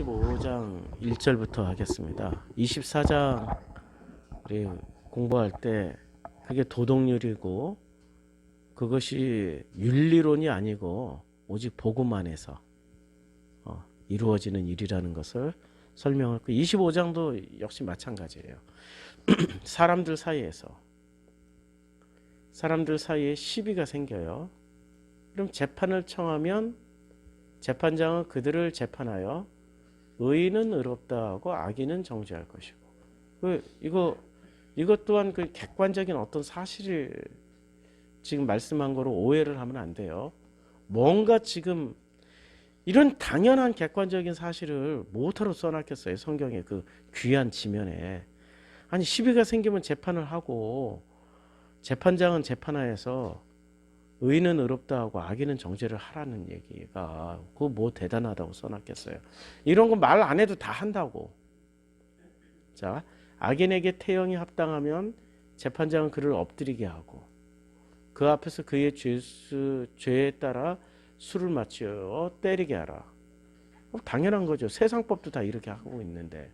25장 1절부터 하겠습니다. 24장 우리 공부할 때 그게 도덕률이고 그것이 윤리론이 아니고 오직 복음만에서 이루어지는 일이라는 것을 설명했고 25장도 역시 마찬가지예요. 사람들 사이에 시비가 생겨요. 그럼 재판을 청하면 재판장은 그들을 재판하여 의인은 의롭다 하고 악인은 정죄할 것이고 이것 또한 그 객관적인 어떤 사실을 지금 말씀한 거로 오해를 하면 안 돼요. 뭔가 지금 이런 당연한 객관적인 사실을 뭐하러 써놨겠어요. 성경의 그 귀한 지면에. 아니 시비가 생기면 재판을 하고 재판장은 재판하여서 의인은 의롭다 하고 악인은 정죄를 하라는 얘기가 그거 뭐 대단하다고 써놨겠어요. 이런 거 말 안 해도 다 한다고. 자, 악인에게 태형이 합당하면 재판장은 그를 엎드리게 하고 그 앞에서 그의 죄에 따라 술을 마치어 때리게 하라. 당연한 거죠. 세상법도 다 이렇게 하고 있는데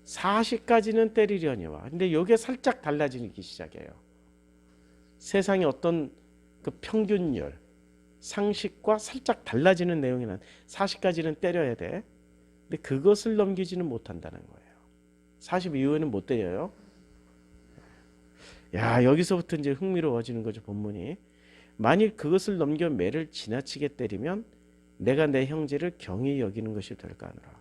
40까지는 때리려니와. 근데 이게 살짝 달라지기 시작해요. 세상의 어떤 그 평균율, 상식과 살짝 달라지는 내용이는 40까지는 때려야 돼. 근데 그것을 넘기지는 못한다는 거예요. 40 이후에는 못 때려요. 야, 여기서부터 이제 흥미로워지는 거죠, 본문이. 만일 그것을 넘겨 매를 지나치게 때리면 내가 내 형제를 경히 여기는 것이 될까 하노라.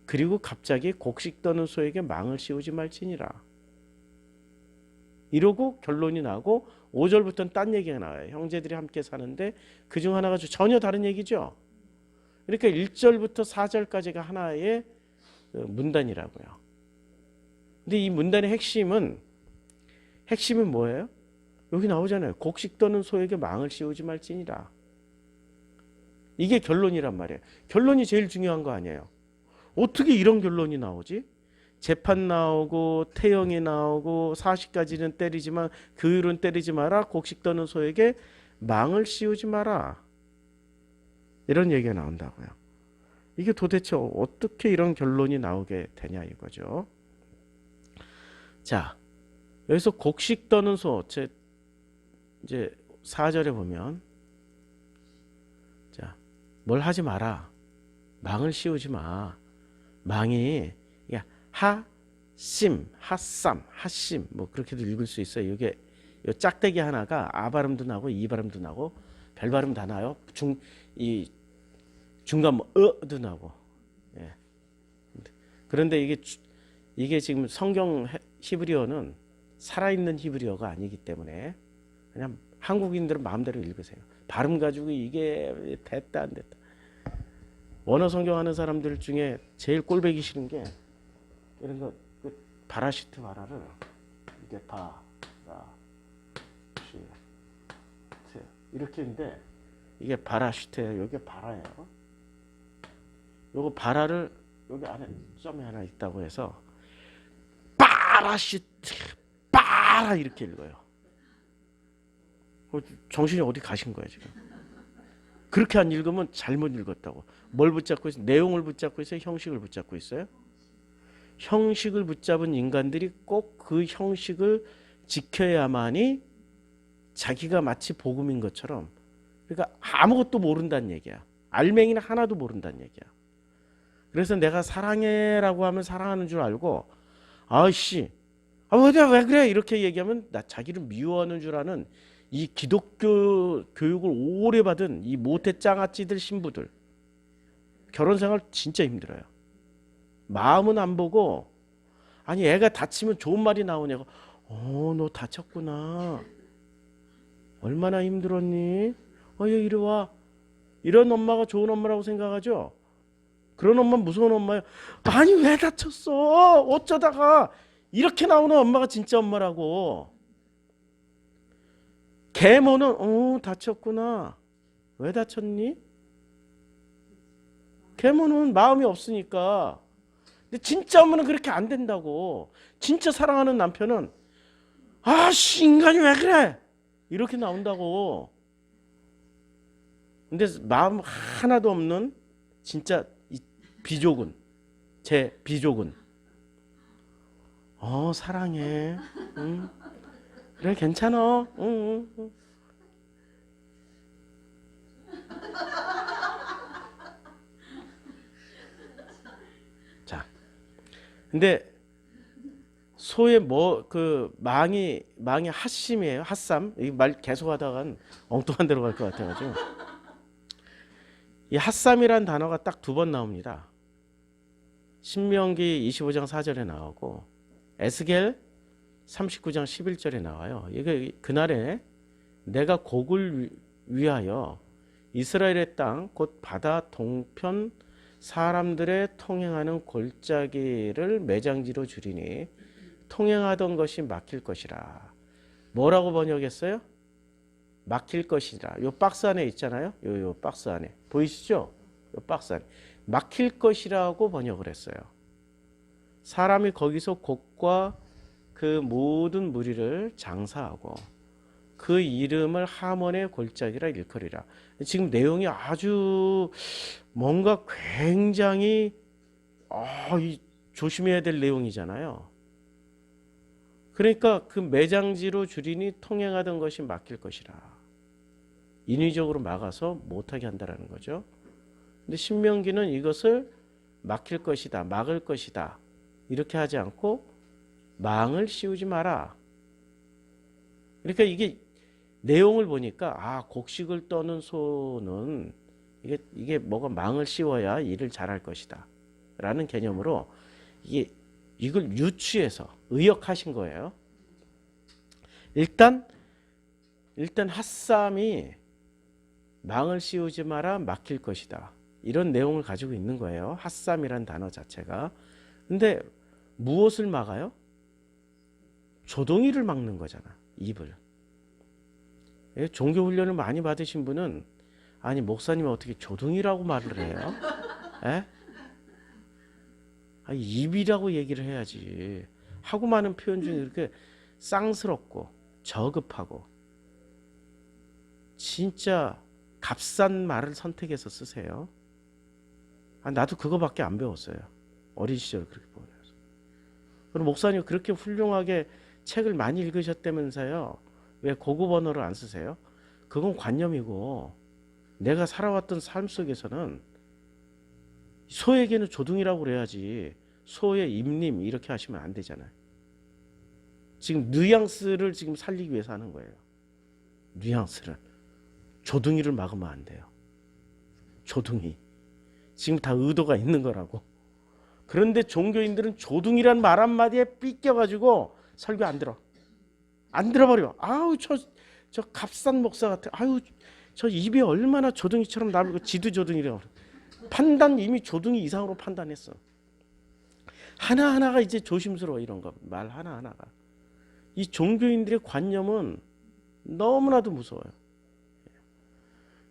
그리고 갑자기 곡식 떠는 소에게 망을 씌우지 말지니라. 이러고 결론이 나고 5절부터는 딴 얘기가 나와요. 형제들이 함께 사는데 그중 하나가 전혀 다른 얘기죠. 그러니까 1절부터 4절까지가 하나의 문단이라고요. 근데 이 문단의 핵심은 뭐예요? 여기 나오잖아요. 곡식 떠는 소에게 망을 씌우지 말지니라. 이게 결론이란 말이에요. 결론이 제일 중요한 거 아니에요. 어떻게 이런 결론이 나오지? 재판 나오고 태형이 나오고 40까지는 때리지만 그 이후로는 때리지 마라. 곡식 떠는 소에게 망을 씌우지 마라. 이런 얘기가 나온다고요. 이게 도대체 어떻게 이런 결론이 나오게 되냐 이거죠. 자, 여기서 곡식 떠는 소 이제 4절에 보면 자, 뭘 하지 마라. 망을 씌우지 마. 망이 하심, 핫삼, 핫심 뭐 그렇게도 읽을 수 있어요. 이게 요 짝대기 하나가 아 발음도 나고 이 발음도 나고 별 발음 다 나요. 이 중간 뭐 어도 나고. 예. 그런데 이게 지금 성경 히브리어는 살아있는 히브리어가 아니기 때문에 그냥 한국인들은 마음대로 읽으세요. 발음 가지고 이게 됐다 안 됐다. 원어 성경 하는 사람들 중에 제일 꼴배기 싫은 게 이런 거 그 바라시트 바라를 이게 바라시트 이렇게 있는데 이게 바라시트예요. 이게 바라예요. 요거 바라를 여기 안에 점이 하나 있다고 해서 바라시트 바라 이렇게 읽어요. 정신이 어디 가신 거야 지금? 그렇게 안 읽으면 잘못 읽었다고. 뭘 붙잡고 있어요? 내용을 붙잡고 있어요? 형식을 붙잡고 있어요? 형식을 붙잡은 인간들이 꼭 그 형식을 지켜야만이 자기가 마치 복음인 것처럼 그러니까 아무것도 모른다는 얘기야. 알맹이는 하나도 모른다는 얘기야. 그래서 내가 사랑해라고 하면 사랑하는 줄 알고 아씨 왜 그래 이렇게 얘기하면 나 자기를 미워하는 줄 아는 이 기독교 교육을 오래 받은 이 모태짱아찌들 신부들 결혼 생활 진짜 힘들어요. 마음은 안 보고 아니 애가 다치면 좋은 말이 나오냐고 너 다쳤구나 얼마나 힘들었니 얘 이리 와 이런 엄마가 좋은 엄마라고 생각하죠. 그런 엄마 무서운 엄마예요. 아니 왜 다쳤어 어쩌다가 이렇게 나오는 엄마가 진짜 엄마라고. 계모는 다쳤구나 왜 다쳤니 계모는 마음이 없으니까. 근데 진짜 엄마는 그렇게 안 된다고. 진짜 사랑하는 남편은 아씨 인간이 왜 그래 이렇게 나온다고. 근데 마음 하나도 없는 진짜 비조군, 제 비조군. 사랑해. 응. 그래, 괜찮아. 응, 응, 응. 자, 근데 소의 망이 핫심이에요. 핫삼. 이 말 계속 하다간 엉뚱한 데로 갈 것 같아가지고. 이 핫삼이란 단어가 딱 2번 나옵니다. 신명기 25장 4절에 나오고 에스겔 39장 11절에 나와요. 이게 그날에 내가 곡을 위하여 이스라엘의 땅 곧 바다 동편 사람들의 통행하는 골짜기를 매장지로 주리니 통행하던 것이 막힐 것이라. 뭐라고 번역했어요? 막힐 것이라. 요 박스 안에 있잖아요. 요 박스 안에 보이시죠? 요 박스 안에 막힐 것이라고 번역을 했어요. 사람이 거기서 곡과 그 모든 무리를 장사하고 그 이름을 하몬의 골짜기라 일컬이라. 지금 내용이 아주 뭔가 굉장히 조심해야 될 내용이잖아요. 그러니까 그 매장지로 주리니 통행하던 것이 막힐 것이라. 인위적으로 막아서 못하게 한다라는 거죠. 근데 신명기는 이것을 막힐 것이다, 막을 것이다 이렇게 하지 않고 망을 씌우지 마라. 그러니까 이게 내용을 보니까 곡식을 떠는 소는 이게 뭐가 망을 씌워야 일을 잘할 것이다 라는 개념으로 이걸 유추해서 의역하신 거예요. 일단 핫삼이 망을 씌우지 마라, 막힐 것이다 이런 내용을 가지고 있는 거예요. 핫삼이란 단어 자체가. 근데 무엇을 막아요? 조동이를 막는 거잖아. 입을. 종교 훈련을 많이 받으신 분은 아니 목사님이 어떻게 조동이라고 말을 해요? 입이라고 얘기를 해야지. 하고 많은 표현 중에 이렇게 쌍스럽고 저급하고 진짜 값싼 말을 선택해서 쓰세요. 나도 그거밖에 안 배웠어요. 어린 시절 그렇게 보내서. 그럼 목사님 그렇게 훌륭하게 책을 많이 읽으셨다면서요. 왜 고급 언어를 안 쓰세요? 그건 관념이고 내가 살아왔던 삶 속에서는 소에게는 조둥이라고 그래야지 소의 입님 이렇게 하시면 안 되잖아요. 지금 뉘앙스를 지금 살리기 위해서 하는 거예요. 뉘앙스를. 조둥이를 막으면 안 돼요. 조둥이. 지금 다 의도가 있는 거라고. 그런데 종교인들은 조둥이란 말 한마디에 삐껴가지고 설교 안 들어. 안 들어버려. 저 값싼 목사 같아. 저 입이 얼마나 조둥이처럼 나불고 지도 조둥이라고. 판단 이미 조둥이 이상으로 판단했어. 하나하나가 이제 조심스러워. 이런 거 말 하나하나가. 이 종교인들의 관념은 너무나도 무서워요.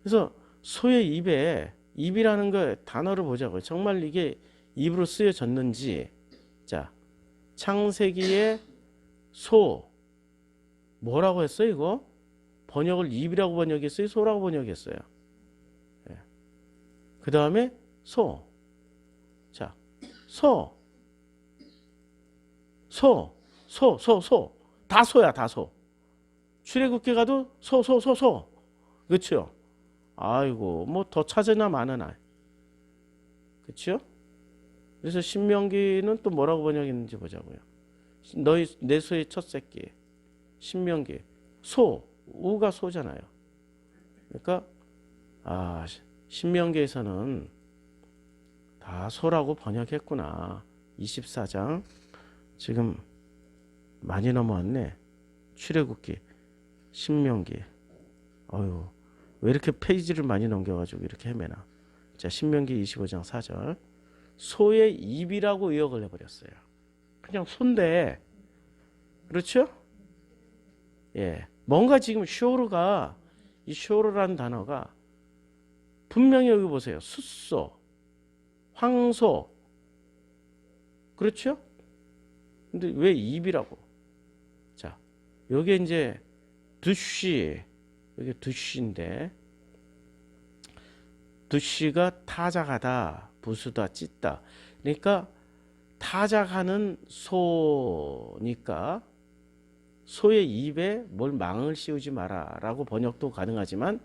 그래서 소의 입에 입이라는 거 단어를 보자고요. 정말 이게 입으로 쓰여졌는지. 자, 창세기의 소 뭐라고 했어요? 이거 번역을 입이라고 번역했어요? 소라고 번역했어요? 그 다음에 소. 자, 소. 다 소야, 다 소. 출애굽기 가도 소. 그렇죠? 아이고, 뭐 더 찾으나 마느나. 그렇죠? 그래서 신명기는 또 뭐라고 번역했는지 보자고요. 내 소의 첫 새끼. 신명기. 우가 소잖아요. 그러니까 신명기에서는 다 소라고 번역했구나. 24장 지금 많이 넘어왔네. 출애굽기, 신명기. 왜 이렇게 페이지를 많이 넘겨가지고 이렇게 헤매나. 자, 신명기 25장 4절. 소의 입이라고 의역을 해버렸어요. 그냥 소인데, 그렇죠? 예, 뭔가 지금 쇼르가 이 쇼르라는 단어가 분명히 여기 보세요. 숫소, 황소, 그렇죠? 근데 왜 입이라고? 자, 여기 이제 두쉬, 여기 두쉬인데 두쉬가 타작하다, 부수다, 찢다. 그러니까 타작하는 소니까 소의 입에 뭘 망을 씌우지 마라 라고 번역도 가능하지만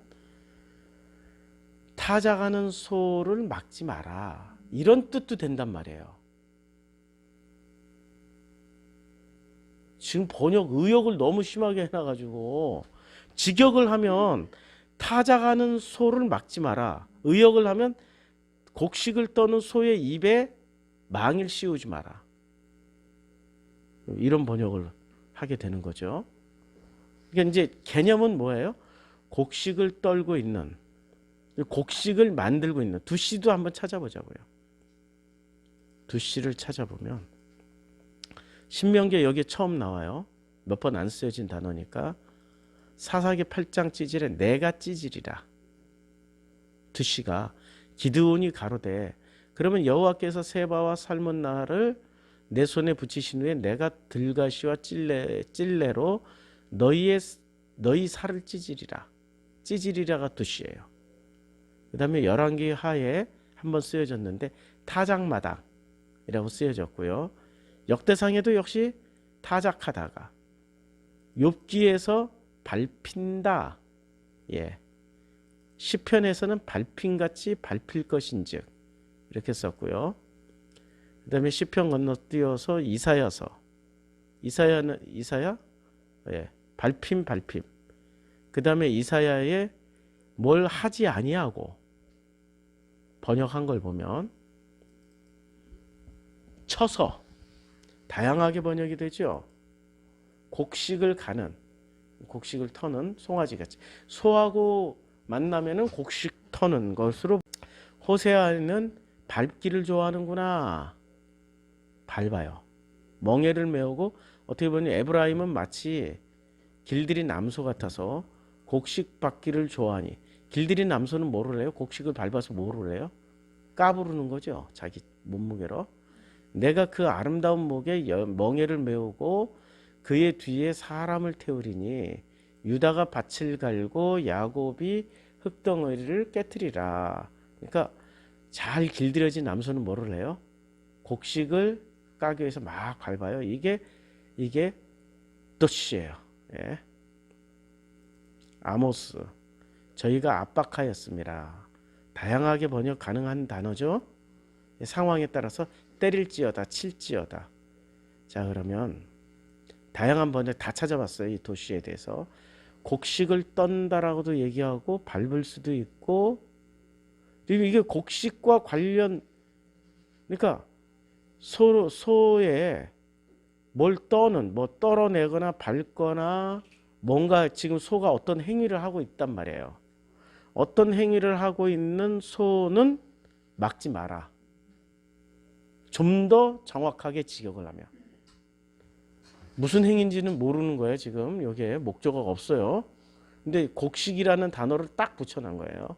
타작하는 소를 막지 마라 이런 뜻도 된단 말이에요. 지금 번역 의역을 너무 심하게 해놔가지고 직역을 하면 타작하는 소를 막지 마라, 의역을 하면 곡식을 떠는 소의 입에 망을 씌우지 마라, 이런 번역을 하게 되는 거죠. 그러니까 이제 개념은 뭐예요? 곡식을 떨고 있는, 곡식을 만들고 있는 두씨도 한번 찾아보자고요. 두씨를 찾아보면 신명기에 여기에 처음 나와요. 몇 번 안 쓰여진 단어니까. 사사기 8장 찌질에 내가 찌질이라. 두씨가 기드온이 가로되 그러면 여호와께서 세바와 살문나를 내 손에 붙이신 후에 내가 들가시와 찔레로 너희 살을 찌질이라. 찌질이라가 두씨예요. 그 다음에 열왕기 하에 한번 쓰여졌는데 타작마당이라고 쓰여졌고요. 역대상에도 역시 타작하다가, 욥기에서 밟힌다, 예, 시편에서는 밟힌같이 밟힐 것인즉 이렇게 썼고요. 그 다음에 시편 건너뛰어서 이사야, 예, 밟힘. 그 다음에 이사야에 뭘 하지 아니하고 번역한 걸 보면 쳐서 다양하게 번역이 되죠. 곡식을 터는 송아지같이, 소하고 만나면은 곡식 터는 것으로. 호세아는 밟기를 좋아하는구나. 밟아요. 멍에를 메우고, 어떻게 보면 에브라임은 마치 길들인 남소 같아서 곡식 밟기를 좋아하니, 길들인 남소는 뭐를 해요? 곡식을 밟아서 뭐를 해요? 까부르는 거죠. 자기 몸무게로. 내가 그 아름다운 목에 멍에를 메우고 그의 뒤에 사람을 태우리니 유다가 밭을 갈고 야곱이 흙덩어리를 깨트리라. 그러니까 잘 길들여진 남소는 뭐를 해요? 곡식을 까기 위해서 막 밟아요. 이게 뜻이에요. 예. 아모스, 저희가 압박하였습니다. 다양하게 번역 가능한 단어죠. 상황에 따라서 때릴지어다, 칠지어다. 자, 그러면 다양한 번역 다 찾아봤어요. 이 도시에 대해서. 곡식을 떤다라고도 얘기하고 밟을 수도 있고, 그리고 이게 곡식과 관련, 그러니까 소에 뭘 떠는, 뭐 떨어내거나 밟거나 뭔가 지금 소가 어떤 행위를 하고 있단 말이에요. 어떤 행위를 하고 있는 소는 막지 마라. 좀 더 정확하게 직역을 하면. 무슨 행위인지는 모르는 거예요. 지금 여기에 목적어가 없어요. 근데 곡식이라는 단어를 딱 붙여놓은 거예요.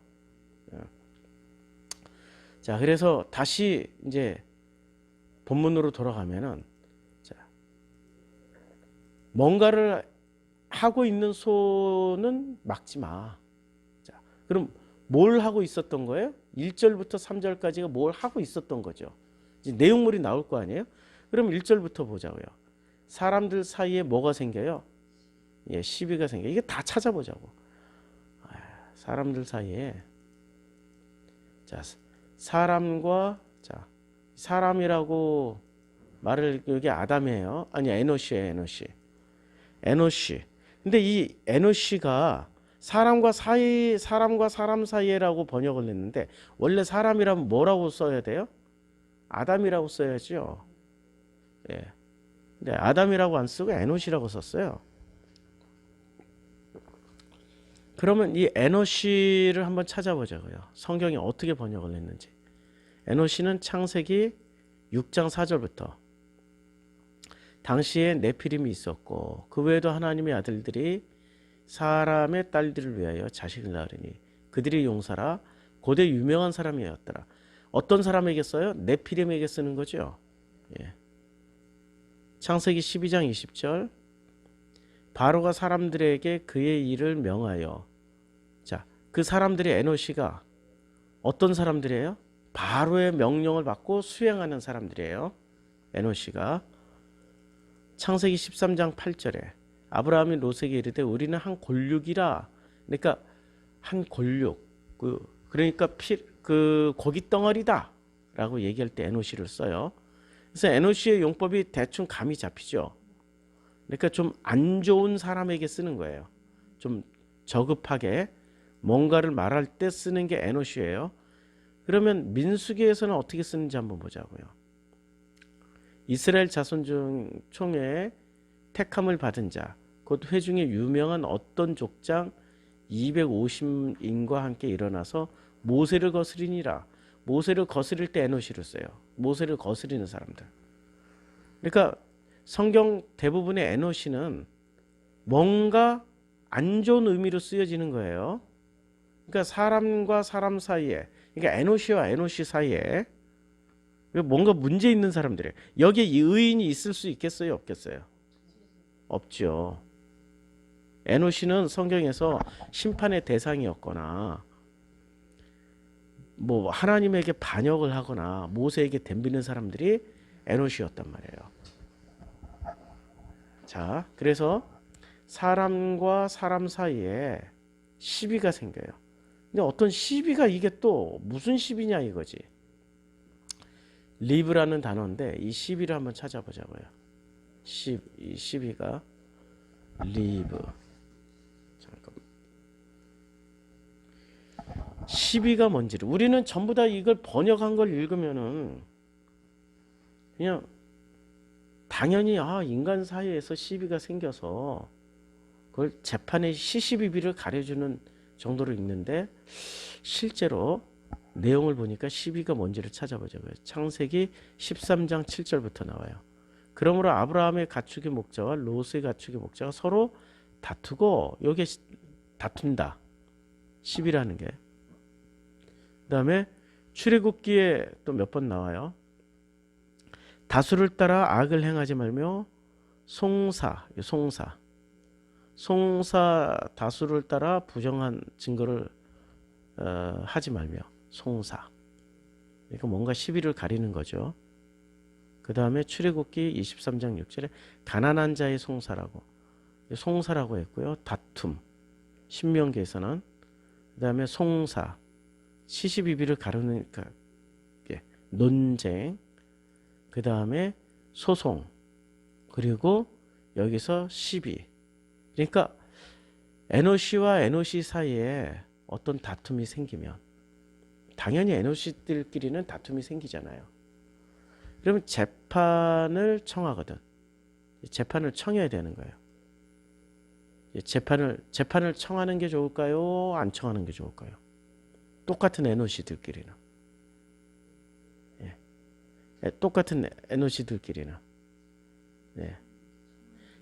자, 그래서 다시 이제 본문으로 돌아가면은, 자, 뭔가를 하고 있는 소는 막지 마. 자, 그럼 뭘 하고 있었던 거예요? 1절부터 3절까지가 뭘 하고 있었던 거죠. 이제 내용물이 나올 거 아니에요? 그럼 1절부터 보자고요. 사람들 사이에 뭐가 생겨요? 예, 시비가 생겨. 이게 다 찾아보자고. 사람들 사이에, 자, 사람과, 자, 사람이라고 말을, 여기 아담이에요. 아니, 에노시예요, 에노시. 근데 이 에노시가 사람과 사람 사이에라고 번역을 했는데, 원래 사람이라면 뭐라고 써야 돼요? 아담이라고 써야죠. 예. 근데 아담이라고 안 쓰고 에노시라고 썼어요. 그러면 이 에노시를 한번 찾아보자고요. 성경이 어떻게 번역을 했는지. 에노시는 창세기 6장 4절부터 당시에 네피림이 있었고 그 외에도 하나님의 아들들이 사람의 딸들을 위하여 자식을 낳으리니 그들이 용사라 고대 유명한 사람이었더라. 어떤 사람에게 써요? 네피림에게 쓰는 거죠. 예. 창세기 12장 20절, 바로가 사람들에게 그의 일을 명하여. 자, 그 사람들이 에노시가 어떤 사람들이에요? 바로의 명령을 받고 수행하는 사람들이에요. 에노시가. 창세기 13장 8절에 아브라함이 롯에게 이르되 우리는 한 골육이라. 그러니까 한 골육. 그러니까 고기 덩어리다 라고 얘기할 때 에노시를 써요. 그래서 에노시의 용법이 대충 감이 잡히죠. 그러니까 좀 안 좋은 사람에게 쓰는 거예요. 좀 저급하게 뭔가를 말할 때 쓰는 게 에노시예요. 그러면 민수기에서는 어떻게 쓰는지 한번 보자고요. 이스라엘 자손 중 총회에 택함을 받은 자, 곧 회중에 유명한 어떤 족장 250인과 함께 일어나서 모세를 거스리니라. 모세를 거스릴 때 에노시를 써요. 모세를 거스리는 사람들. 그러니까 성경 대부분의 에노시는 뭔가 안 좋은 의미로 쓰여지는 거예요. 그러니까 사람과 사람 사이에, 그러니까 에노시와 에노시 사이에 뭔가 문제 있는 사람들이에요. 여기에 이 의인이 있을 수 있겠어요? 없겠어요? 없죠. 에노시는 성경에서 심판의 대상이었거나 뭐 하나님에게 반역을 하거나 모세에게 덤비는 사람들이 에노시였단 말이에요. 자, 그래서 사람과 사람 사이에 시비가 생겨요. 근데 어떤 시비가 이게 또 무슨 시비냐 이거지. 리브라는 단어인데 이 시비를 한번 찾아보자고요. 이 시비가 리브. 잠깐만. 시비가 뭔지를 우리는 전부 다 이걸 번역한 걸 읽으면은 그냥 당연히 인간 사이에서 시비가 생겨서 그걸 재판의 시시비비를 가려주는 정도로 읽는데 실제로 내용을 보니까 시비가 뭔지를 찾아보자고요. 창세기 13장 7절부터 나와요. 그러므로 아브라함의 가축의 목자와 롯의 가축의 목자가 서로 다투고 여기에 다툰다. 시비라는 게. 그다음에 출애굽기에 또 몇 번 나와요. 다수를 따라 악을 행하지 말며 송사 다수를 따라 부정한 증거를 하지 말며 송사. 그러니까 뭔가 시비를 가리는 거죠. 그 다음에 출애굽기 23장 6절에 가난한 자의 송사라고 했고요. 다툼. 신명기에서는 그 다음에 송사 시시비비를 가르는 논쟁. 그 다음에 소송. 그리고 여기서 시비. 그러니까 에노시와 에노시 사이에 어떤 다툼이 생기면 당연히 에노시들끼리는 다툼이 생기잖아요. 그러면 재판을 청하거든. 재판을 청해야 되는 거예요. 재판을 청하는 게 좋을까요? 안 청하는 게 좋을까요? 똑같은 에노시들끼리는. 똑같은 에노시들끼리는.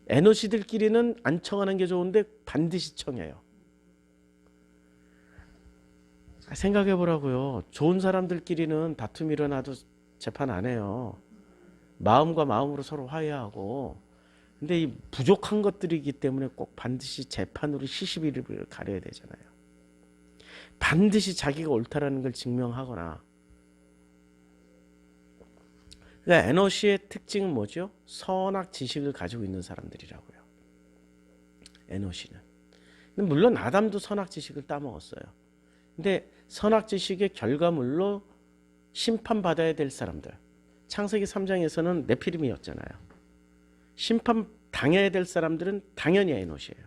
에노시들끼리는 안 청하는 게 좋은데 반드시 청해요. 생각해 보라고요. 좋은 사람들끼리는 다툼이 일어나도 재판 안 해요. 마음과 마음으로 서로 화해하고. 근데 이 부족한 것들이기 때문에 꼭 반드시 재판으로 시시비를 가려야 되잖아요. 반드시 자기가 옳다라는 걸 증명하거나. 그러니까 에노시의 특징은 뭐죠? 선악 지식을 가지고 있는 사람들이라고요. 에노시는. 물론 아담도 선악 지식을 따먹었어요. 근데 선악 지식의 결과물로 심판받아야 될 사람들. 창세기 3장에서는 네피림이었잖아요. 심판 당해야 될 사람들은 당연히 에노시예요.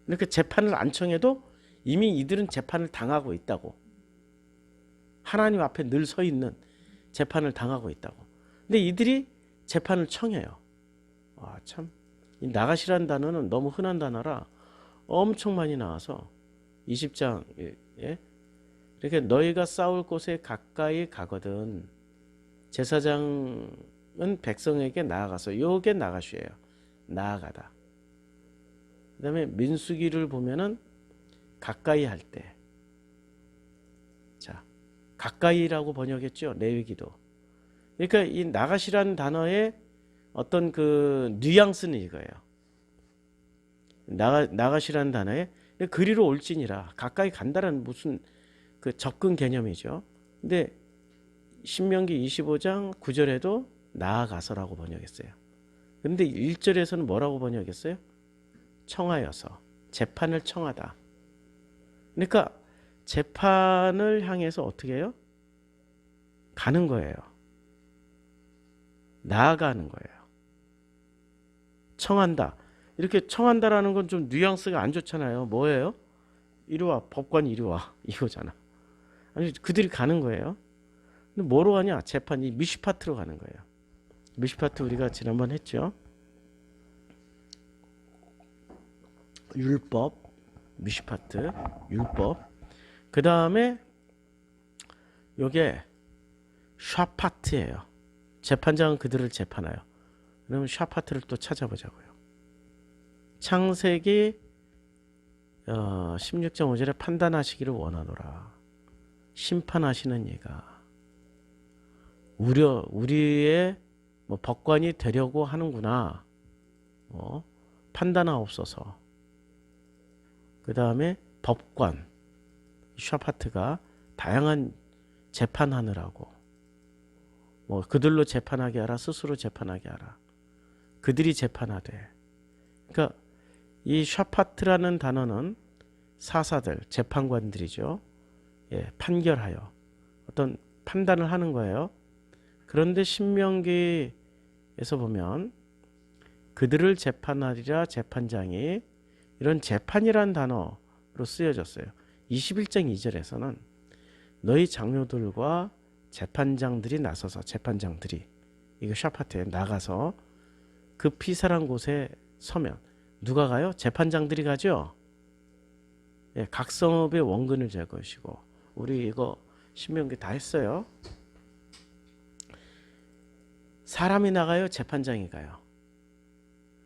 그러니까 재판을 안 청해도 이미 이들은 재판을 당하고 있다고. 하나님 앞에 늘 서 있는 재판을 당하고 있다고. 근데 이들이 재판을 청해요. 참, 이 나가시라는 단어는 너무 흔한 단어라 엄청 많이 나와서 20장 이렇게 너희가 싸울 곳에 가까이 가거든 제사장은 백성에게 나아가서 요게 나가시예요. 나아가다. 그 다음에 민수기를 보면은 가까이 할 때. 자, 가까이라고 번역했죠. 레위기도. 그러니까 이 나가시라는 단어의 어떤 그 뉘앙스는 이거예요. 나가시라는 단어에 그리로 올지니라 가까이 간다라는 무슨 그 접근 개념이죠. 근데 신명기 25장 9절에도 나아가서라고 번역했어요. 근데 1절에서는 뭐라고 번역했어요? 청하여서. 재판을 청하다. 그러니까 재판을 향해서 어떻게 해요? 가는 거예요. 나아가는 거예요. 청한다. 이렇게 청한다라는 건 좀 뉘앙스가 안 좋잖아요. 뭐예요? 이리 와. 법관이 이리 와. 이거잖아. 아니 그들이 가는 거예요. 근데 뭐로 가냐? 재판이 미슈파트로 가는 거예요. 미슈파트 우리가 지난번 했죠. 율법, 미슈파트, 율법. 그 다음에 요게 샤파트예요. 재판장은 그들을 재판하여. 그러면 샤파트를 또 찾아보자고요. 창세기 16장 5절에 판단하시기를 원하노라. 심판하시는 이가 우리의 뭐 법관이 되려고 하는구나. 판단하옵소서. 그 다음에 법관 샤파트가 다양한 재판하느라고 뭐 그들로 재판하게 하라. 스스로 재판하게 하라. 그들이 재판하되. 그러니까 이 샤파트라는 단어는 사사들, 재판관들이죠. 예, 판결하여 어떤 판단을 하는 거예요. 그런데 신명기에서 보면 그들을 재판하리라 재판장이 이런 재판이란 단어로 쓰여졌어요. 21장 2절에서는 너희 장로들과 재판장들이 나서서 재판장들이 이거 샤파트에 나가서 그 피살한 곳에 서면 누가 가요? 재판장들이 가죠. 예, 각 성읍의 원근을 잴 것이고 우리 이거 신명기 다 했어요. 사람이 나가요? 재판장이 가요?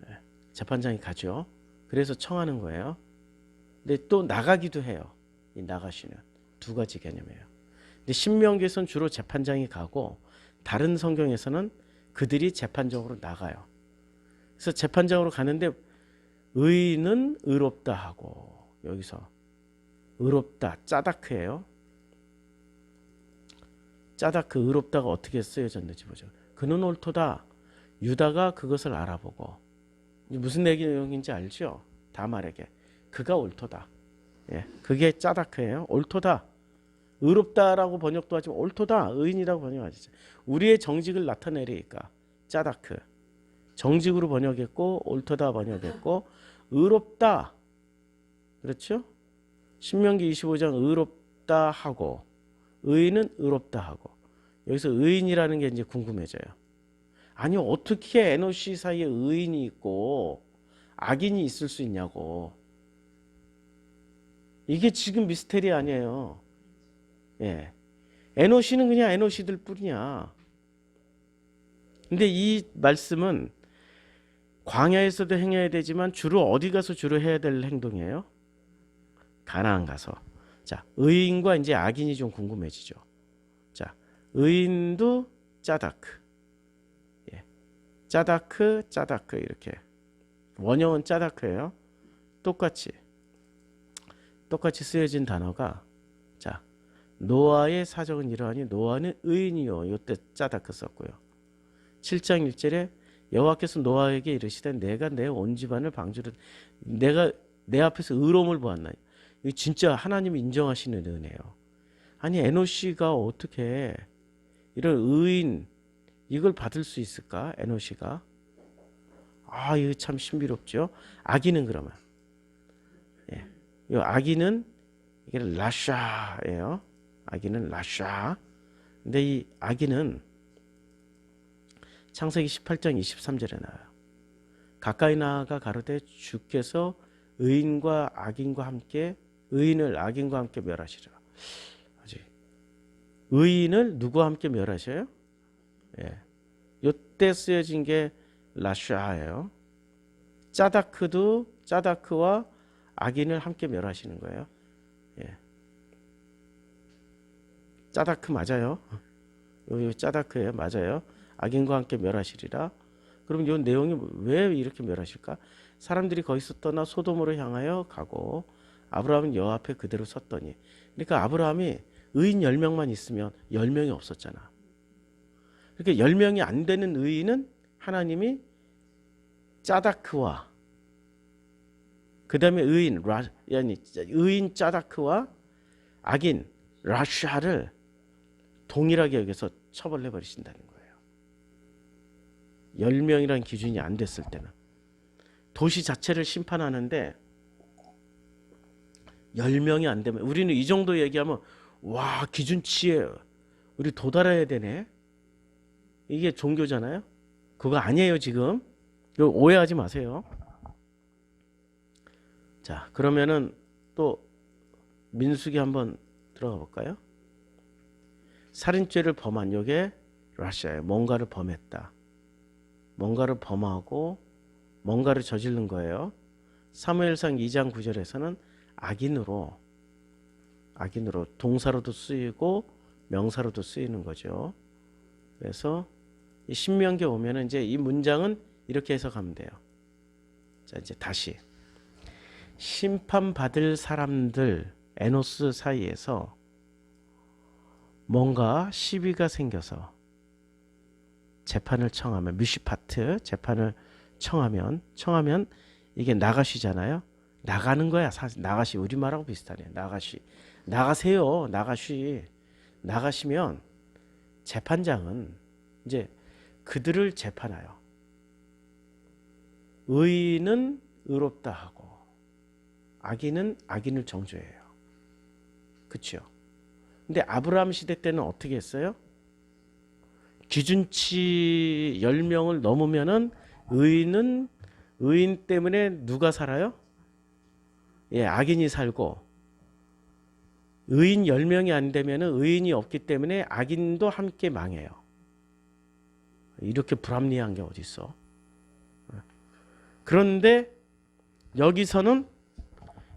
예, 재판장이 가죠. 그래서 청하는 거예요. 근데 또 나가기도 해요. 이 나가시는 두 가지 개념이에요. 근데 신명기에서는 주로 재판장이 가고 다른 성경에서는 그들이 재판장으로 나가요. 그래서 재판장으로 가는데 의인은 의롭다 하고 여기서 의롭다 짜다크예요. 짜다크 의롭다가 어떻게 쓰여졌는지 보죠. 그는 옳도다. 유다가 그것을 알아보고 무슨 내용인지 알죠? 다말에게 그가 옳도다. 예, 그게 짜다크예요. 옳도다. 의롭다라고 번역도 하지만 옳도다. 의인이라고 번역하지. 우리의 정직을 나타내리니까 짜다크. 정직으로 번역했고 옳도다 번역했고 의롭다. 그렇죠? 신명기 25장 의롭다 하고 의인은 의롭다 하고 여기서 의인이라는 게 이제 궁금해져요. 아니 어떻게 에노시 사이에 의인이 있고 악인이 있을 수 있냐고. 이게 지금 미스테리 아니에요. 예. 에노시는 그냥 에노시들 뿐이야. 근데 이 말씀은 광야에서도 행해야 되지만 주로 어디 가서 주로 해야 될 행동이에요? 가나안 가서. 자, 의인과 이제 악인이 좀 궁금해지죠. 자, 의인도 짜다크. 예. 짜다크, 짜다크 이렇게. 원형은 짜다크예요. 똑같이 쓰여진 단어가 자, 노아의 사적은 이러하니 노아는 의인이요. 이때 짜다크 썼고요. 7장 1절에 여호와께서 노아에게 이르시되 내가 내 온 집안을 방주로 내가 내 앞에서 의로움을 보았나니. 이거 진짜 하나님이 인정하시는 은혜예요. 아니 에노시가 어떻게 이런 의인 이걸 받을 수 있을까? 에노시가. 아, 이거 참 신비롭죠. 악인은 그러면 예. 이 악인은 이게 라샤예요. 악인은 라샤. 근데 이 악인은 창세기 18장 23절에 나와요. 가까이 나아가 가로되 주께서 의인과 악인과 함께 의인을 악인과 함께 멸하시라. 아직 의인을 누구와 함께 멸하셔요? 예. 요때 쓰여진 게 라샤예요. 짜다크도 짜다크와 악인을 함께 멸하시는 거예요. 예. 짜다크 맞아요. 요 짜다크예요. 맞아요. 악인과 함께 멸하시리라. 그럼 이 내용이 왜 이렇게 멸하실까? 사람들이 거기서 떠나 소돔으로 향하여 가고 아브라함은 여호와 앞에 그대로 섰더니. 그러니까 아브라함이 의인 10명만 있으면 10명이 없었잖아. 그러니까 10명이 안 되는 의인은 하나님이 짜다크와 그 다음에 의인 짜다크와 악인 라샤를 동일하게 여기서 처벌해 버리신다는 거예요. 10명이라는 기준이 안 됐을 때는. 도시 자체를 심판하는데 10명이 안 되면 우리는 이 정도 얘기하면 와 기준치에 우리 도달해야 되네. 이게 종교잖아요. 그거 아니에요 지금. 이거 오해하지 마세요. 자 그러면은 또 민수기 한번 들어가 볼까요? 살인죄를 범한 요게 라시아예요. 뭔가를 범했다. 뭔가를 범하고 뭔가를 저지른 거예요. 사무엘상 2장 9절에서는 악인으로 동사로도 쓰이고 명사로도 쓰이는 거죠. 그래서 이 신명기에 오면은 이제 이 문장은 이렇게 해석하면 돼요. 자 이제 다시 심판받을 사람들 에노스 사이에서 뭔가 시비가 생겨서 재판을 청하면 뮤시파트 재판을 청하면 이게 나가시잖아요. 나가는 거야. 나가시 우리말하고 비슷하네요. 나가세요. 나가시면 재판장은 이제 그들을 재판하여 의인은 의롭다 하고 악인은 악인을 정죄해요. 그렇죠? 근데 아브라함 시대 때는 어떻게 했어요? 기준치 10명을 넘으면은 의인 때문에 누가 살아요? 예, 악인이 살고 의인 10명이 안 되면은 의인이 없기 때문에 악인도 함께 망해요. 이렇게 불합리한 게 어디 있어? 그런데 여기서는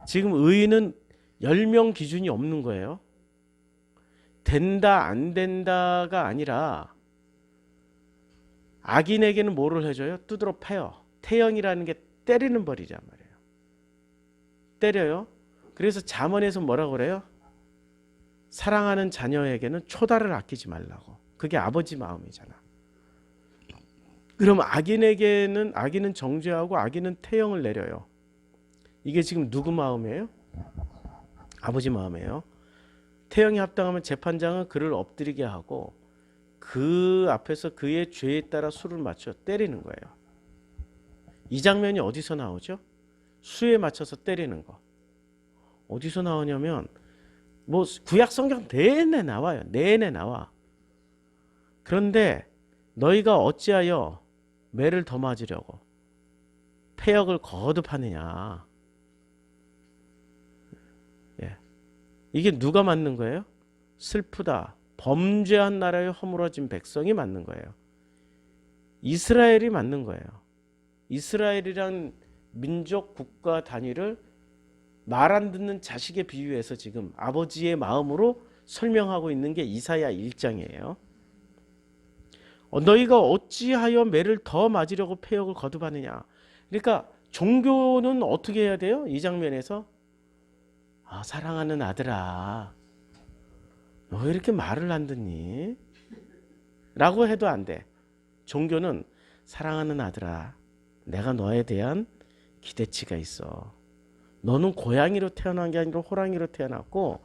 지금 의인은 10명 기준이 없는 거예요. 된다 안 된다가 아니라 악인에게는 뭐를 해줘요? 두드러 패요. 태형이라는 게 때리는 벌이란 말이에요. 때려요. 그래서 잠언에서 뭐라고 그래요? 사랑하는 자녀에게는 초달을 아끼지 말라고. 그게 아버지 마음이잖아. 그럼 악인은 정죄하고 악인은 태형을 내려요. 이게 지금 누구 마음이에요? 아버지 마음이에요. 태형이 합당하면 재판장은 그를 엎드리게 하고 그 앞에서 그의 죄에 따라 수를 맞춰 때리는 거예요. 이 장면이 어디서 나오죠? 수에 맞춰서 때리는 거. 어디서 나오냐면 뭐 구약 성경 내내 나와요. 내내 나와. 그런데 너희가 어찌하여 매를 더 맞으려고 패역을 거듭하느냐. 예. 이게 누가 맞는 거예요? 슬프다. 범죄한 나라에 허물어진 백성이 맞는 거예요. 이스라엘이 맞는 거예요. 이스라엘이란 민족 국가 단위를 말 안 듣는 자식에 비유해서 지금 아버지의 마음으로 설명하고 있는 게 이사야 1장이에요. 너희가 어찌하여 매를 더 맞으려고 패역을 거듭하느냐. 그러니까 종교는 어떻게 해야 돼요? 이 장면에서 사랑하는 아들아 너 왜 이렇게 말을 안 듣니? 라고 해도 안 돼. 종교는 사랑하는 아들아 내가 너에 대한 기대치가 있어. 너는 고양이로 태어난 게 아니라 호랑이로 태어났고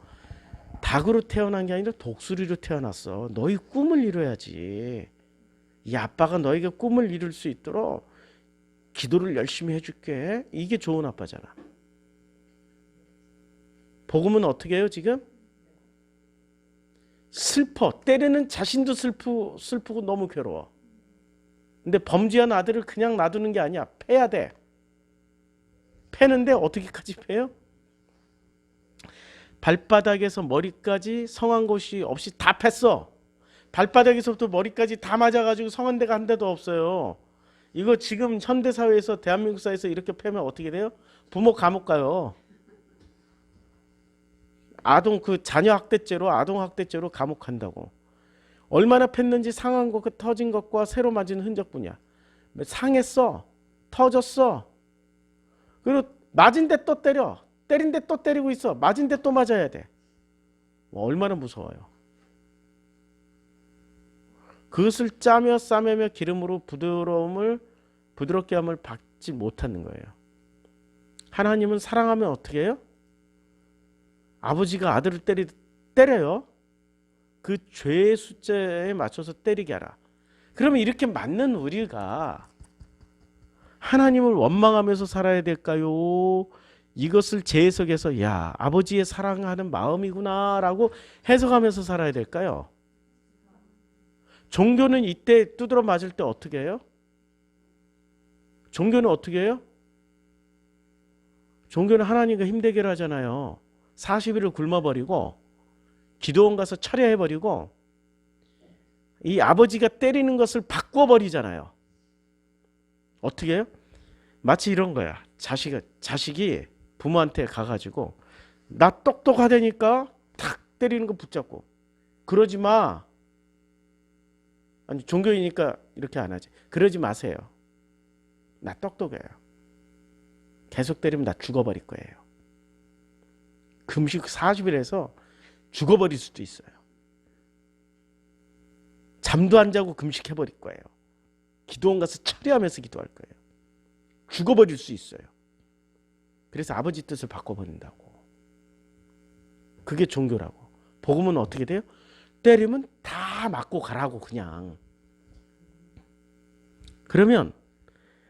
닭으로 태어난 게 아니라 독수리로 태어났어. 너희 꿈을 이뤄야지. 이 아빠가 너에게 꿈을 이룰 수 있도록 기도를 열심히 해줄게. 이게 좋은 아빠잖아. 복음은 어떻게 해요 지금? 슬퍼. 때리는 자신도 슬프고 너무 괴로워. 근데 범죄한 아들을 그냥 놔두는 게 아니야. 패야 돼. 패는데 어떻게까지 패요? 발바닥에서 머리까지 성한 곳이 없이 다 팼어. 발바닥에서부터 머리까지 다 맞아가지고 성한 데가 한 대도 없어요. 이거 지금 현대사회에서 대한민국 사회에서 이렇게 패면 어떻게 돼요? 부모 감옥 가요. 자녀 학대죄로 아동 학대죄로 감옥 간다고. 얼마나 팼는지 상한 것, 그 터진 것과 새로 맞은 흔적뿐이야. 상했어, 터졌어. 그리고 맞은 데 또 때려, 때린 데 또 때리고 있어. 맞은 데 또 맞아야 돼. 얼마나 무서워요. 그것을 짜며 싸매며 기름으로 부드럽게 함을 받지 못하는 거예요. 하나님은 사랑하면 어떻게 해요? 아버지가 아들을 때려요. 그 죄의 숫자에 맞춰서 때리게 하라. 그러면 이렇게 맞는 우리가 하나님을 원망하면서 살아야 될까요? 이것을 재해석해서 야, 아버지의 사랑하는 마음이구나 라고 해석하면서 살아야 될까요? 종교는 이때 두드러 맞을 때 어떻게 해요? 종교는 어떻게 해요? 종교는 하나님과 힘대결 하잖아요. 40일을 굶어버리고 기도원 가서 철회해버리고 이 아버지가 때리는 것을 바꿔버리잖아요. 어떻게 해요? 마치 이런 거야. 자식이 부모한테 가가지고 나 똑똑하다니까 탁 때리는 거 붙잡고 그러지 마. 아니 종교이니까 이렇게 안 하지. 그러지 마세요. 나 똑똑해요. 계속 때리면 나 죽어버릴 거예요. 금식 40일에서 죽어버릴 수도 있어요. 잠도 안 자고 금식해버릴 거예요. 기도원 가서 철회하면서 기도할 거예요. 죽어버릴 수 있어요. 그래서 아버지 뜻을 바꿔버린다고. 그게 종교라고. 복음은 어떻게 돼요? 때리면 다 맞고 가라고 그냥.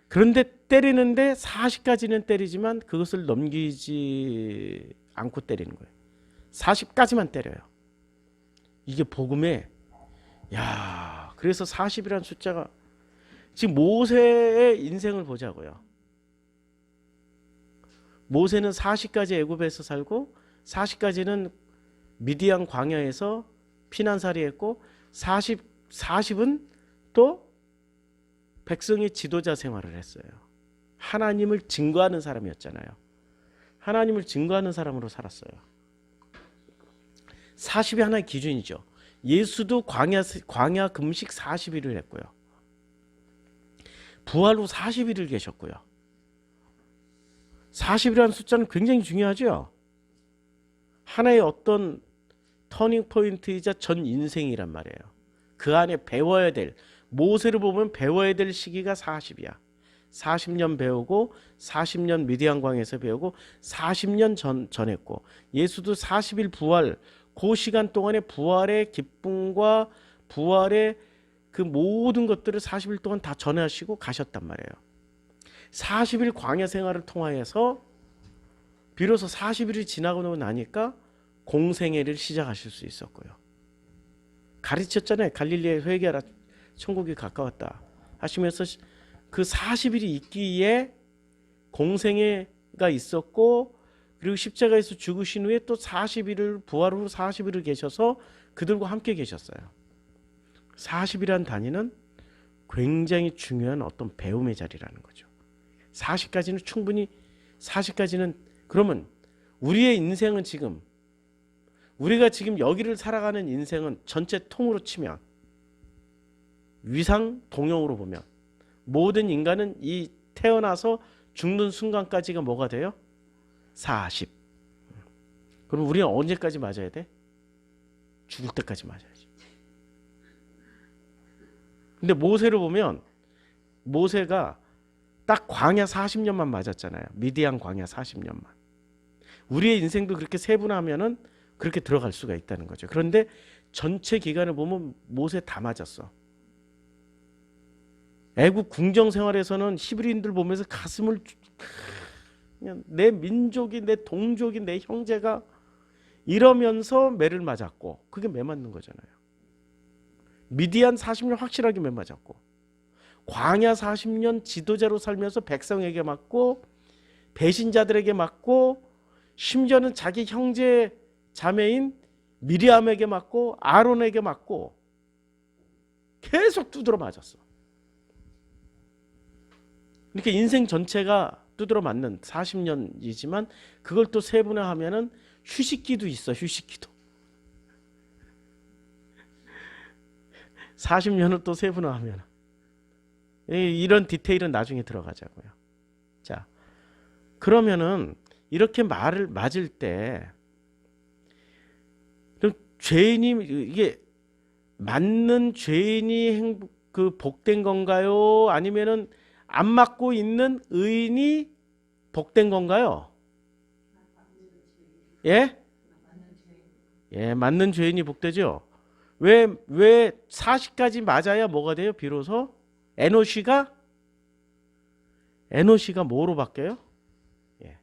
그런데 때리는데 40까지는 때리지만 그것을 넘기지 않고 때리는 거예요. 40까지만 때려요. 이게 복음의 그래서 40이라는 숫자가 지금 모세의 인생을 보자고요. 모세는 40까지 애굽에서 살고 40까지는 미디안 광야에서 피난살이했고 40은 또 백성의 지도자 생활을 했어요. 하나님을 증거하는 사람이었잖아요. 하나님을 증거하는 사람으로 살았어요. 40이 하나의 기준이죠. 예수도 광야 금식 40일을 했고요. 부활 후 40일을 계셨고요. 40이라는 숫자는 굉장히 중요하죠. 하나의 어떤 터닝 포인트이자 전 인생이란 말이에요. 그 안에 배워야 될, 모세를 보면 배워야 될 시기가 40이야. 40년 배우고 40년 미디안 광에서 배우고 40년 전했고 예수도 40일 부활, 그 시간 동안에 부활의 기쁨과 부활의 그 모든 것들을 40일 동안 다 전하시고 가셨단 말이에요. 40일 광야 생활을 통하여서 비로소 40일이 지나고 나니까 공생애를 시작하실 수 있었고요. 가르쳤잖아요. 갈릴리에 회개하라, 천국이 가까웠다 하시면서 그 40일이 있기에 공생애가 있었고 그리고 십자가에서 죽으신 후에 또 40일을 부활 후 40일을 계셔서 그들과 함께 계셨어요. 40이라는 단위는 굉장히 중요한 어떤 배움의 자리라는 거죠. 40까지는 충분히 40까지는 그러면 우리의 인생은 지금 우리가 지금 여기를 살아가는 인생은 전체 통으로 치면 위상 동형으로 보면 모든 인간은 이 태어나서 죽는 순간까지가 뭐가 돼요? 40. 그럼 우리는 언제까지 맞아야 돼? 죽을 때까지 맞아야지. 근데 모세를 보면 모세가 딱 광야 40년만 맞았잖아요. 미디안 광야 40년만. 우리의 인생도 그렇게 세분하면은 그렇게 들어갈 수가 있다는 거죠. 그런데 전체 기간을 보면 모세 다 맞았어. 애국 궁정 생활에서는 히브리인들 보면서 가슴을 그냥 내 민족이 내 동족이 내 형제가 이러면서 매를 맞았고 그게 매 맞는 거잖아요. 미디안 40년 확실하게 매 맞았고 광야 40년 지도자로 살면서 백성에게 맞고 배신자들에게 맞고 심지어는 자기 형제 자매인 미리암에게 맞고 아론에게 맞고 계속 두드러 맞았어. 이렇게 인생 전체가 두드러 맞는 40년이지만 그걸 또 세분화하면은 휴식기도 있어. 휴식기도 40년을 또 세분화하면 이런 디테일은 나중에 들어가자고요. 자, 그러면은 이렇게 말을 맞을 때 그럼 죄인이 이게 맞는 죄인이 그 복된 건가요? 아니면은 안 맞고 있는 의인이 복된 건가요? 예? 예, 맞는 죄인이 복되죠. 왜 40까지 맞아야 뭐가 돼요? 비로소 NOC가 뭐로 바뀌어요? 예.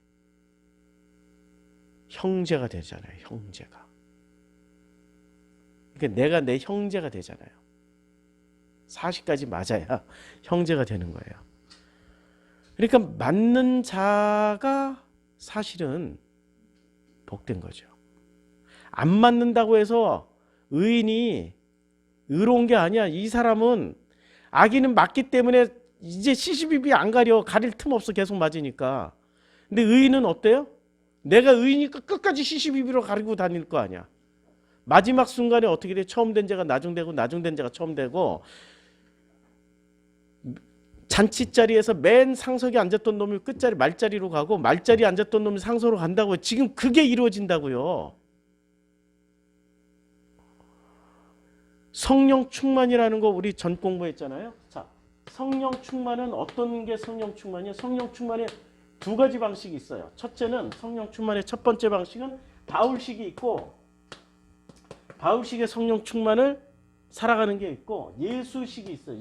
형제가 되잖아요. 형제가. 그러니까 내가 내 형제가 되잖아요. 40까지 맞아야 형제가 되는 거예요. 그러니까 맞는 자가 사실은 복된 거죠. 안 맞는다고 해서 의인이 의로운 게 아니야. 이 사람은 악인은 맞기 때문에 이제 시시비비 안 가릴 틈 없어. 계속 맞으니까. 근데 의인은 어때요? 내가 의인이니까 끝까지 시시비비로 가리고 다닐 거 아니야. 마지막 순간에 어떻게 돼? 처음 된 자가 나중되고 나중된 자가 처음 되고, 잔치자리에서 맨 상석에 앉았던 놈이 끝자리 말자리로 가고 말자리에 앉았던 놈이 상석으로 간다고요. 지금 그게 이루어진다고요. 성령 충만이라는 거 우리 전 공부했잖아요. 자, 성령 충만은 어떤 게 성령 충만이에요? 성령 충만에 두 가지 방식이 있어요. 첫째는 성령 충만의 첫 번째 방식은 바울식이 있고, 바울식의 성령 충만을 살아가는 게 있고, 예수식이 있어요.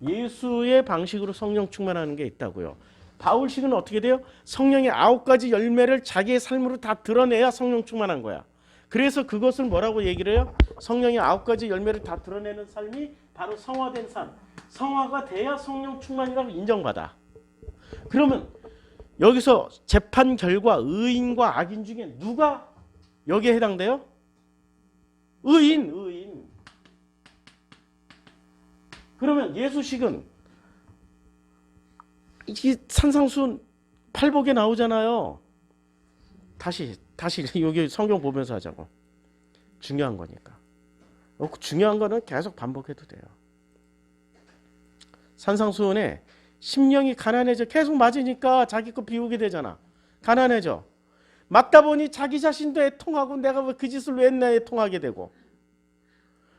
예수의 방식으로 성령 충만하는 게 있다고요. 바울식은 어떻게 돼요? 성령의 9가지 열매를 자기의 삶으로 다 드러내야 성령 충만한 거야. 그래서 그것을 뭐라고 얘기를 해요? 성령의 9가지 열매를 다 드러내는 삶이 바로 성화된 삶. 성화가 돼야 성령 충만이라고 인정받아. 그러면 여기서 재판 결과 의인과 악인 중에 누가 여기에 해당돼요? 의인. 그러면 예수식은 이 산상순 팔복에 나오잖아요. 다시 여기 성경 보면서 하자고. 중요한 거니까. 중요한 거는 계속 반복해도 돼요. 산상수훈에 심령이 가난해져. 계속 맞으니까 자기 거 비우게 되잖아. 가난해져. 맞다 보니 자기 자신도 애통하고 내가 그 짓을 왜 했나 애통하게 되고.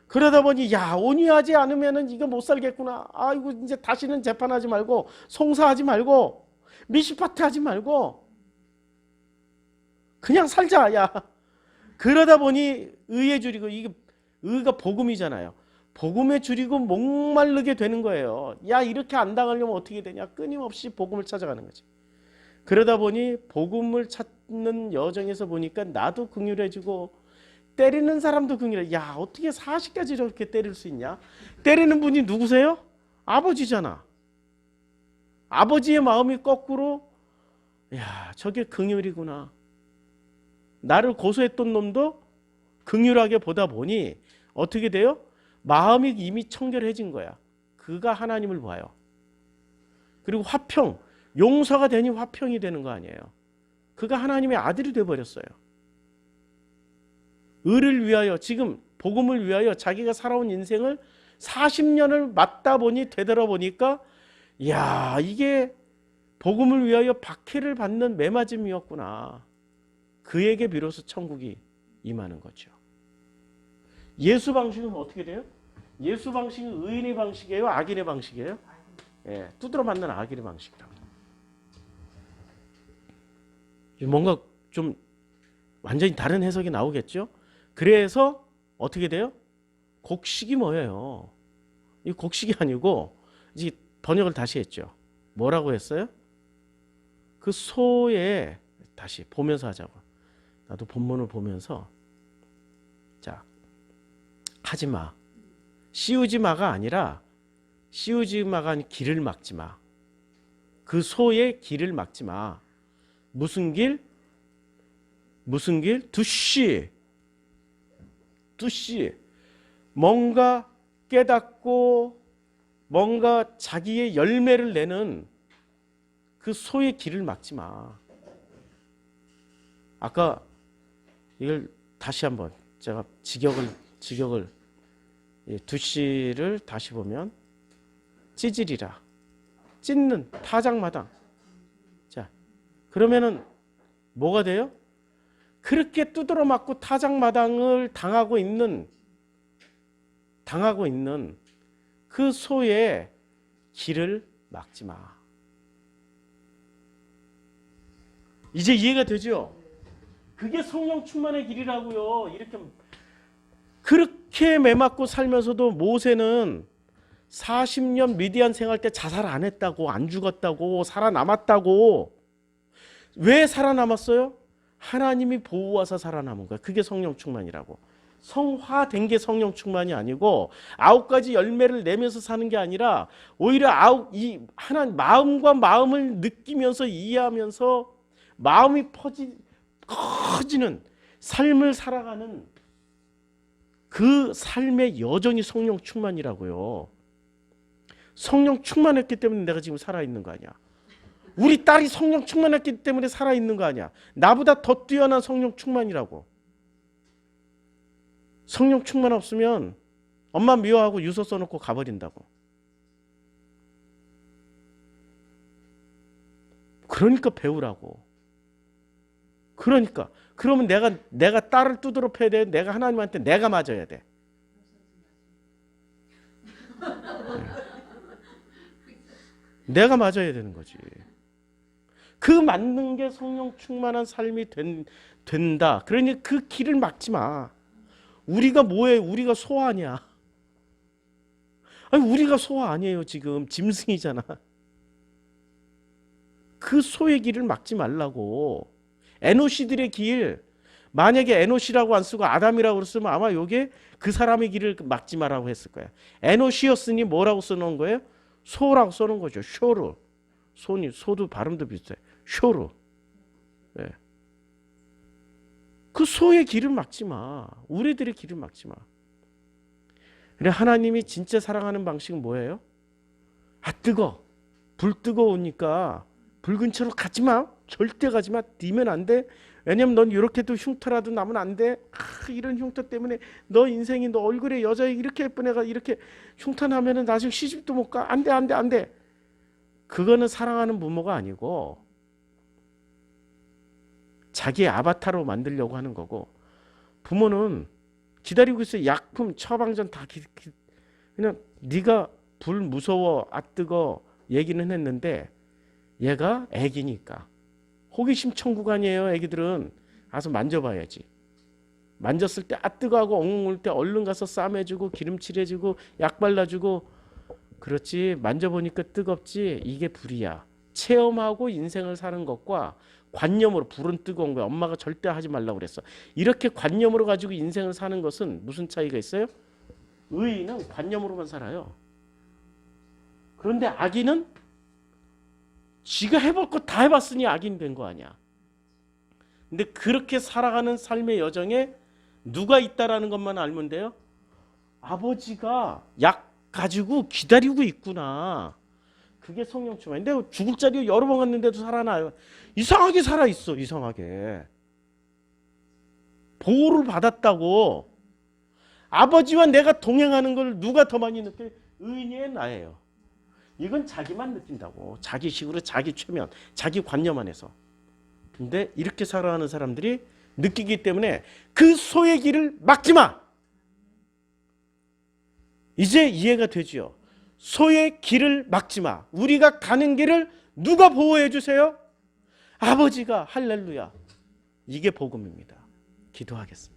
그러다 보니 온유하지 않으면은 이거 못 살겠구나. 아이고 이제 다시는 재판하지 말고 송사하지 말고 미시파트 하지 말고 그냥 살자. 그러다 보니 의에 줄이고, 이게 의가 복음이잖아요. 복음에 줄이고 목마르게 되는 거예요. 이렇게 안 당하려면 어떻게 되냐? 끊임없이 복음을 찾아가는 거지. 그러다 보니 복음을 찾는 여정에서 보니까 나도 긍휼해지고 때리는 사람도 긍휼해. 어떻게 40까지 이렇게 때릴 수 있냐? 때리는 분이 누구세요? 아버지잖아. 아버지의 마음이 거꾸로 저게 긍휼이구나. 나를 고소했던 놈도 긍휼하게 보다 보니 어떻게 돼요? 마음이 이미 청결해진 거야. 그가 하나님을 봐요. 그리고 화평, 용서가 되니 화평이 되는 거 아니에요. 그가 하나님의 아들이 돼버렸어요. 의를 위하여, 지금 복음을 위하여 자기가 살아온 인생을 40년을 맞다 보니 되돌아보니까 이게 복음을 위하여 박해를 받는 매맞음이었구나. 그에게 비로소 천국이 임하는 거죠. 예수 방식은 어떻게 돼요? 예수 방식은 의인의 방식이에요? 악인의 방식이에요? 두드러 맞는 악인의 방식이라고. 뭔가 좀 완전히 다른 해석이 나오겠죠? 그래서 어떻게 돼요? 곡식이 뭐예요? 이 곡식이 아니고 이제 번역을 다시 했죠. 뭐라고 했어요? 그 소에 다시 보면서 하자고. 나도 본문을 보면서 하지 마. 씌우지 마가 아니라 길을 막지 마. 그 소의 길을 막지 마. 무슨 길? 두씨. 뭔가 깨닫고 뭔가 자기의 열매를 내는 그 소의 길을 막지 마. 아까 이걸 다시 한번 제가 직역을 두씨를 다시 보면 찌질이라, 찢는 타작마당. 자, 그러면은 뭐가 돼요? 그렇게 두드러 맞고 타작마당을 당하고 있는 그 소의 길을 막지 마. 이제 이해가 되죠? 그게 성령 충만의 길이라고요. 이렇게 그렇게 매맞고 살면서도 모세는 40년 미디안 생활 때 자살 안 했다고, 안 죽었다고, 살아남았다고. 왜 살아남았어요? 하나님이 보호하사 살아남은 거야. 그게 성령 충만이라고. 성화된 게 성령 충만이 아니고 9가지 열매를 내면서 사는 게 아니라 오히려 하나님 마음과 마음을 느끼면서 이해하면서 마음이 커지는 삶을 살아가는 그 삶의 여정이 성령 충만이라고요. 성령 충만했기 때문에 내가 지금 살아있는 거 아니야. 우리 딸이 성령 충만했기 때문에 살아있는 거 아니야. 나보다 더 뛰어난 성령 충만이라고. 성령 충만 없으면 엄마 미워하고 유서 써놓고 가버린다고. 그러니까 배우라고. 그러니까 그러면 내가 딸을 두드러 패야 돼. 내가 하나님한테 내가 맞아야 돼. 내가 맞아야 되는 거지. 그 맞는 게 성령 충만한 삶이 된다. 그러니 그 길을 막지 마. 우리가 뭐해? 우리가 소 아니야. 아니 우리가 소 아니에요. 지금 짐승이잖아. 그 소의 길을 막지 말라고. 에노시들의 길, 만약에 에노시라고 안 쓰고 아담이라고 쓰면 아마 이게 그 사람의 길을 막지 마라고 했을 거야. 에노시였으니 뭐라고 써놓은 거예요? 소라고 써놓은 거죠. 쇼르. 소도 발음도 비슷해. 쇼르. 네. 그 소의 길을 막지 마. 우리들의 길을 막지 마. 그래 하나님이 진짜 사랑하는 방식은 뭐예요? 불 뜨거우니까 불 근처로 가지 마. 절대 가지 마. 뛰면 안 돼. 왜냐면 넌 이렇게도 흉터라도 나면 안 돼. 이런 흉터 때문에 너 인생이 너 얼굴에 여자 이렇게 예쁜 애가 이렇게 흉터 나면은 나중에 시집도 못 가. 안 돼, 안 돼, 안 돼. 그거는 사랑하는 부모가 아니고 자기의 아바타로 만들려고 하는 거고, 부모는 기다리고 있어요. 약품, 처방전 다 그냥 네가 불 무서워, 뜨거 얘기는 했는데 얘가 애기니까 호기심 천국 아니에요. 애기들은 가서 만져봐야지. 만졌을 때 뜨거하고 엉엉 울 때 얼른 가서 쌈해주고 기름칠해주고 약 발라주고. 그렇지, 만져보니까 뜨겁지. 이게 불이야. 체험하고 인생을 사는 것과 관념으로 불은 뜨거운 거야. 엄마가 절대 하지 말라고 그랬어. 이렇게 관념으로 가지고 인생을 사는 것은 무슨 차이가 있어요? 의인은 관념으로만 살아요. 그런데 악인은 지가 해볼 거 다 해봤으니 악인 된 거 아니야. 근데 그렇게 살아가는 삶의 여정에 누가 있다라는 것만 알면 돼요. 아버지가 약 가지고 기다리고 있구나. 그게 성령 충만. 근데 죽을 자리 여러 번 갔는데도 살아나요. 이상하게 살아있어. 이상하게. 보호를 받았다고. 아버지와 내가 동행하는 걸 누가 더 많이 느껴요? 의인이 나예요. 이건 자기만 느낀다고. 자기식으로 자기 최면, 자기 관념 안에서. 근데 이렇게 살아가는 사람들이 느끼기 때문에 그 소의 길을 막지 마. 이제 이해가 되지요. 소의 길을 막지 마. 우리가 가는 길을 누가 보호해 주세요? 아버지가. 할렐루야. 이게 복음입니다. 기도하겠습니다.